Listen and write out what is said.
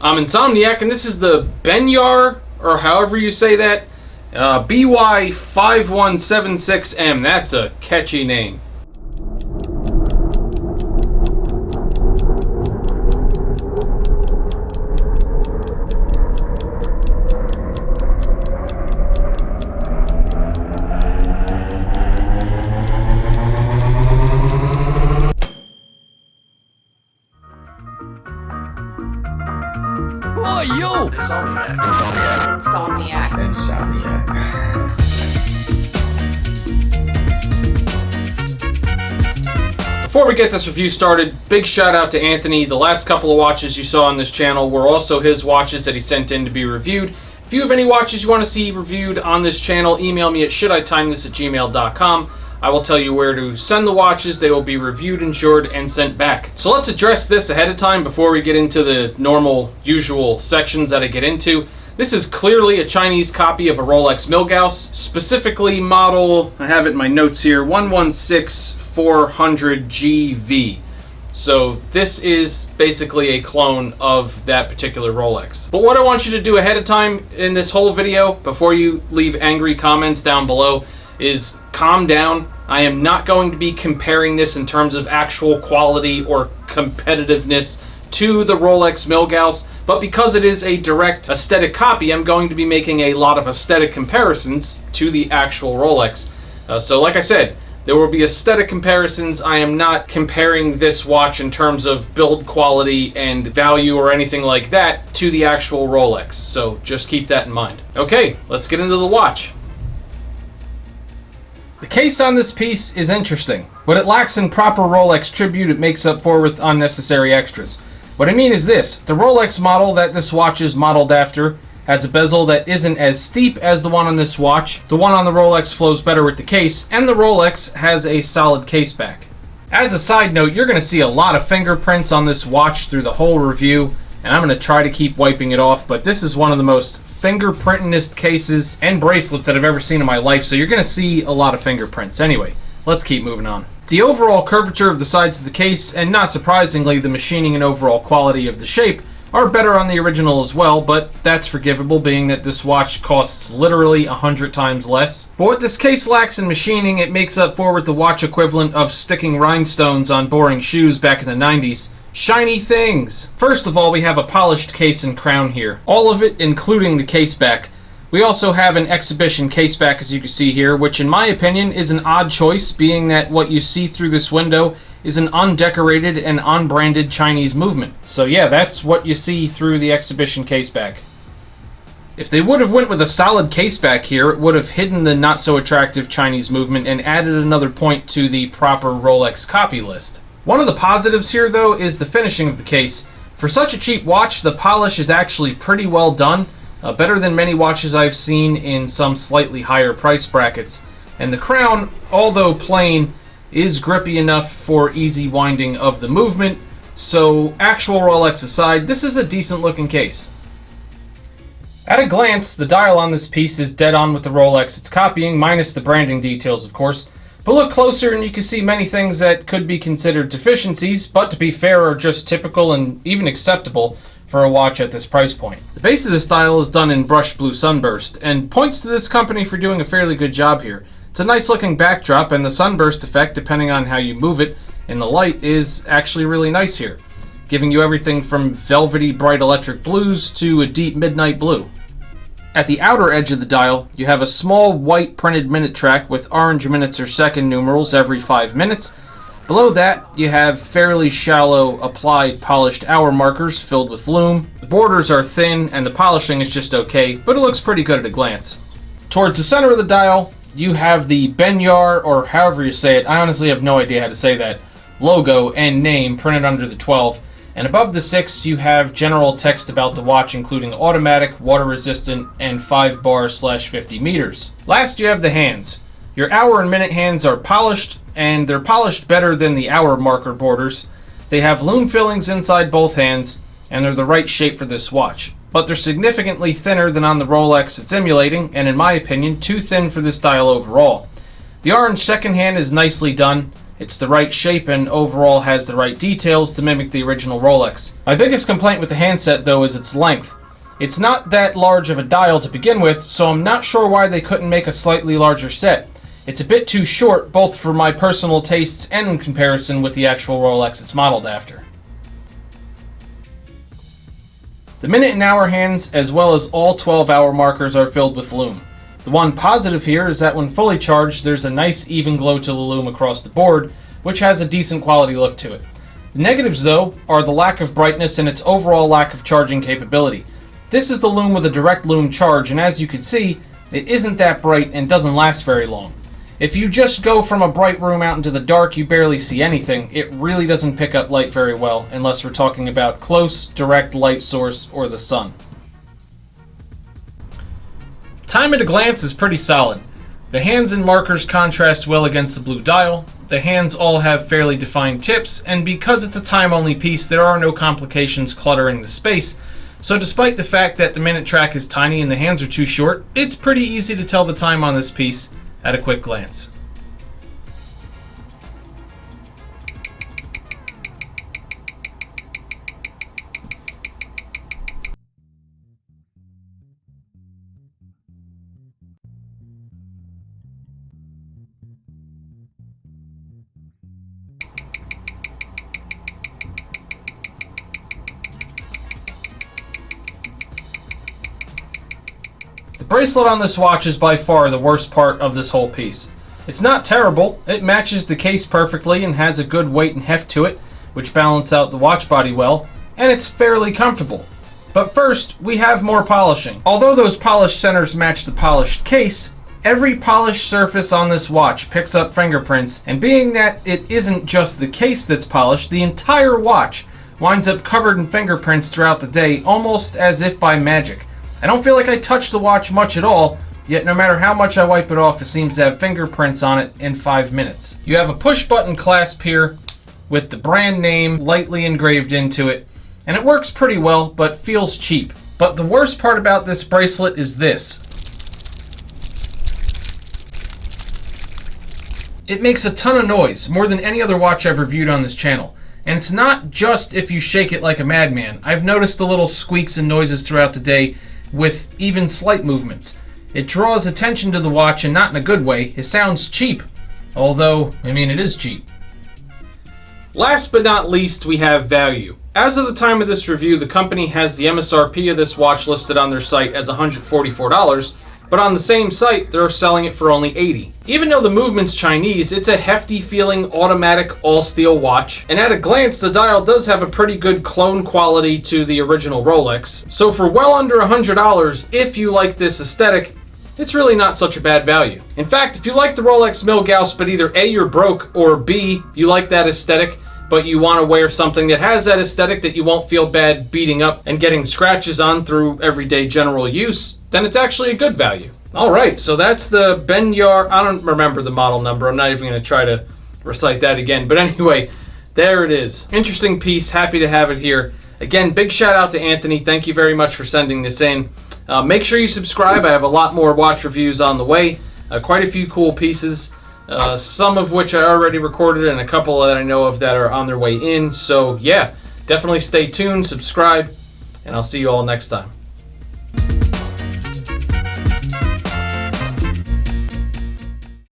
I'm Insomniac, and this is the Benyar, or however you say that, BY-5176M. That's a catchy name. Oh, yo! Insomniac. Before we get this review started, big shout out to Anthony. The last couple of watches you saw on this channel were also his watches that he sent in to be reviewed. If you have any watches you want to see reviewed on this channel, email me at shouldItimethis@gmail.com. I will tell you where to send the watches. They will be reviewed, insured, and sent back. So let's address this ahead of time before we get into the normal, usual sections that I get into. This is clearly a Chinese copy of a Rolex Milgauss, specifically model, I have it in my notes here, 116400GV. So this is basically a clone of that particular Rolex. But what I want you to do ahead of time in this whole video, before you leave angry comments down below, is calm down. I am not going to be comparing this in terms of actual quality or competitiveness to the Rolex Milgauss, but because it is a direct aesthetic copy, I'm going to be making a lot of aesthetic comparisons to the actual Rolex. So like I said, there will be aesthetic comparisons. I am not comparing this watch in terms of build quality and value or anything like that to the actual Rolex. So just keep that in mind. Okay, let's get into the watch. The case on this piece is interesting. What it lacks in proper Rolex tribute, it makes up for with unnecessary extras. What I mean is this: the Rolex model that this watch is modeled after has a bezel that isn't as steep as the one on this watch. The one on the Rolex flows better with the case, and the Rolex has a solid case back. As a side note, you're going to see a lot of fingerprints on this watch through the whole review, and I'm going to try to keep wiping it off, but this is one of the most fingerprintingest cases and bracelets that I've ever seen in my life, so you're going to see a lot of fingerprints. Anyway, let's keep moving on. The overall curvature of the sides of the case, and not surprisingly the machining and overall quality of the shape, are better on the original as well, but that's forgivable being that this watch costs literally 100 times less. But what this case lacks in machining, it makes up for with the watch equivalent of sticking rhinestones on boring shoes back in the 90s. Shiny things! First of all, we have a polished case and crown here. All of it, including the case back. We also have an exhibition case back, as you can see here, which in my opinion is an odd choice, being that what you see through this window is an undecorated and unbranded Chinese movement. So yeah, that's what you see through the exhibition case back. If they would have went with a solid case back here, it would have hidden the not so attractive Chinese movement and added another point to the proper Rolex copy list. One of the positives here though is the finishing of the case. For such a cheap watch, the polish is actually pretty well done, better than many watches I've seen in some slightly higher price brackets. And the crown, although plain, is grippy enough for easy winding of the movement, so actual Rolex aside, this is a decent looking case. At a glance, the dial on this piece is dead on with the Rolex it's copying, minus the branding details of course. But look closer and you can see many things that could be considered deficiencies, but to be fair are just typical and even acceptable for a watch at this price point. The base of this dial is done in brushed blue sunburst, and points to this company for doing a fairly good job here. It's a nice looking backdrop, and the sunburst effect, depending on how you move it in the light, is actually really nice here, giving you everything from velvety bright electric blues to a deep midnight blue. At the outer edge of the dial, you have a small white printed minute track with orange minutes or second numerals every 5 minutes. Below that, you have fairly shallow applied polished hour markers filled with lume. The borders are thin and the polishing is just okay, but it looks pretty good at a glance. Towards the center of the dial, you have the Benyar, or however you say it, I honestly have no idea how to say that, logo and name printed under the 12. And above the 6, you have general text about the watch, including automatic, water resistant, and 5 bar/50 meters. Last, you have the hands. Your hour and minute hands are polished, and they're polished better than the hour marker borders. They have lume fillings inside both hands, and they're the right shape for this watch. But they're significantly thinner than on the Rolex it's emulating, and in my opinion, too thin for this dial overall. The orange second hand is nicely done, It's the right shape and overall has the right details to mimic the original Rolex. My biggest complaint with the handset though is its length. It's not that large of a dial to begin with, so I'm not sure why they couldn't make a slightly larger set. It's a bit too short, both for my personal tastes and in comparison with the actual Rolex it's modeled after. The minute and hour hands, as well as all 12-hour markers, are filled with lume. The one positive here is that when fully charged, there's a nice even glow to the lume across the board, which has a decent quality look to it. The negatives, though, are the lack of brightness and its overall lack of charging capability. This is the lume with a direct lume charge, and as you can see, it isn't that bright and doesn't last very long. If you just go from a bright room out into the dark, you barely see anything. It really doesn't pick up light very well, unless we're talking about close, direct light source or the sun. Time at a glance is pretty solid. The hands and markers contrast well against the blue dial. The hands all have fairly defined tips, and because it's a time-only piece, there are no complications cluttering the space. So despite the fact that the minute track is tiny and the hands are too short, it's pretty easy to tell the time on this piece at a quick glance. The bracelet on this watch is by far the worst part of this whole piece. It's not terrible, it matches the case perfectly and has a good weight and heft to it, which balance out the watch body well, and it's fairly comfortable. But first, we have more polishing. Although those polished centers match the polished case, every polished surface on this watch picks up fingerprints, and being that it isn't just the case that's polished, the entire watch winds up covered in fingerprints throughout the day, almost as if by magic. I don't feel like I touched the watch much at all, yet no matter how much I wipe it off, it seems to have fingerprints on it in 5 minutes. You have a push button clasp here with the brand name lightly engraved into it, and it works pretty well, but feels cheap. But the worst part about this bracelet is this. It makes a ton of noise, more than any other watch I've reviewed on this channel. And it's not just if you shake it like a madman. I've noticed the little squeaks and noises throughout the day with even slight movements. It draws attention to the watch, and not in a good way. It sounds cheap. Although, I mean, it is cheap. Last but not least, we have value. As of the time of this review, the company has the MSRP of this watch listed on their site as $144, but on the same site, they're selling it for only $80. Even though the movement's Chinese, it's a hefty feeling automatic all-steel watch, and at a glance, the dial does have a pretty good clone quality to the original Rolex. So for well under $100, if you like this aesthetic, it's really not such a bad value. In fact, if you like the Rolex Milgauss, but either A, you're broke, or B, you like that aesthetic, but you want to wear something that has that aesthetic that you won't feel bad beating up and getting scratches on through everyday general use, then it's actually a good value. Alright, so that's the Benyar, I don't remember the model number, I'm not even going to try to recite that again, but anyway, there it is. Interesting piece, happy to have it here. Again, big shout out to Anthony, thank you very much for sending this in. Make sure you subscribe, I have a lot more watch reviews on the way, quite a few cool pieces. Some of which I already recorded and a couple that I know of that are on their way in. So yeah, definitely stay tuned, subscribe, and I'll see you all next time.